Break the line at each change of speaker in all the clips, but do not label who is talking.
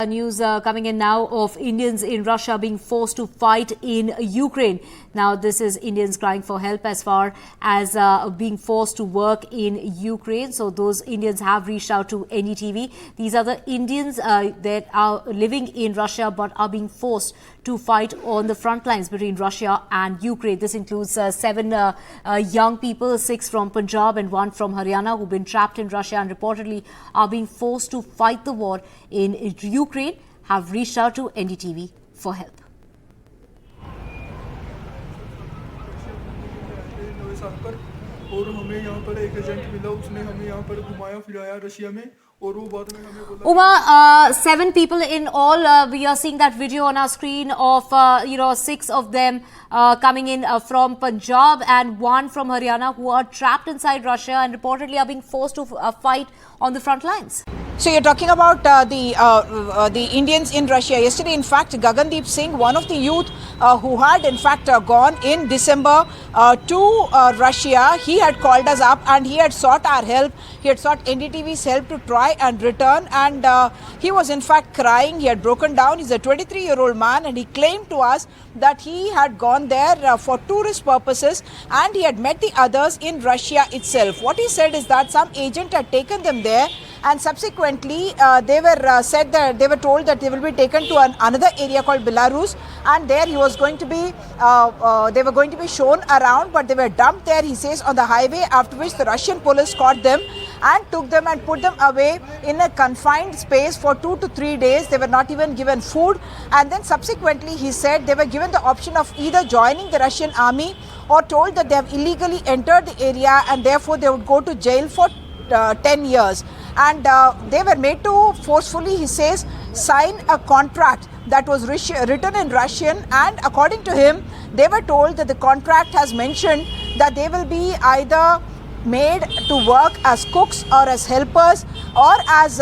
News coming in now of Indians in Russia being forced to fight in Ukraine. Now, this is Indians crying for help as far as being forced to work in Ukraine. So those Indians have reached out to NDTV. These are the Indians that are living in Russia but are being forced to fight on the front lines between Russia and Ukraine. This includes 7 young people, 6 from Punjab and 1 from Haryana, who've been trapped in Russia and reportedly are being forced to fight the war in Ukraine, have reached out to NDTV for help.
और हमें यहाँ पर एक agent मिला, उसने हमें यहाँ पर घुमाया फिराया रशिया में और वो बाद में हमें बोला
Uma, 7 people in all. We are seeing that video on our screen of 6 of them coming in from Punjab and 1 from Haryana, who are trapped inside Russia and reportedly are being forced to fight on the front lines.
So you're talking about the Indians in Russia. Yesterday, in fact, Gagandeep Singh, one of the youth who had in fact gone in December to Russia, he had called us up and he had sought our help. He had sought NDTV's help to try and return, and he was in fact crying. He had broken down. He's a 23-year-old man, and he claimed to us that he had gone there for tourist purposes and he had met the others in Russia itself. What he said is that some agent had taken them there, and subsequently they were told that they will be taken to another area called Belarus, and there he was going to be they were going to be shown around, but they were dumped there, he says, on the highway, after which the Russian police caught them and took them and put them away in a confined space for 2 to 3 days. They were not even given food, and then subsequently he said they were given the option of either joining the Russian army or told that they have illegally entered the area and therefore they would go to jail for 10 years. And they were made to forcefully, he says, sign a contract that was written in Russian, and according to him, they were told that the contract has mentioned that they will be either made to work as cooks or as helpers or as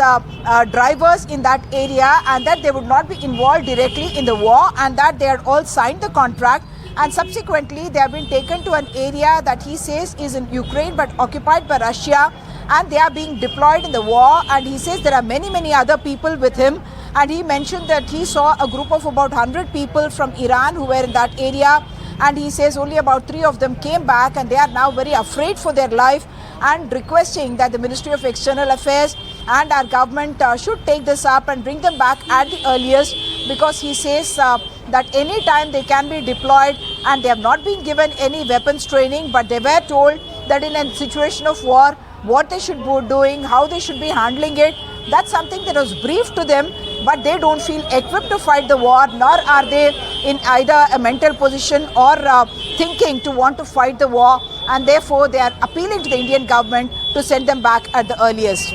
drivers in that area, and that they would not be involved directly in the war, and that they had all signed the contract. And subsequently, they have been taken to an area that he says is in Ukraine but occupied by Russia, and they are being deployed in the war. And he says there are many other people with him, and he mentioned that he saw a group of about 100 people from Iran who were in that area, and he says only about 3 of them came back, and they are now very afraid for their life and requesting that the Ministry of External Affairs and our government should take this up and bring them back at the earliest, because he says that any time they can be deployed, and they have not been given any weapons training, but they were told that in a situation of war, what they should be doing, how they should be handling it. That's something that was briefed to them, but they don't feel equipped to fight the war, nor are they in either a mental position or thinking to want to fight the war, and therefore they are appealing to the Indian government to send them back at the earliest.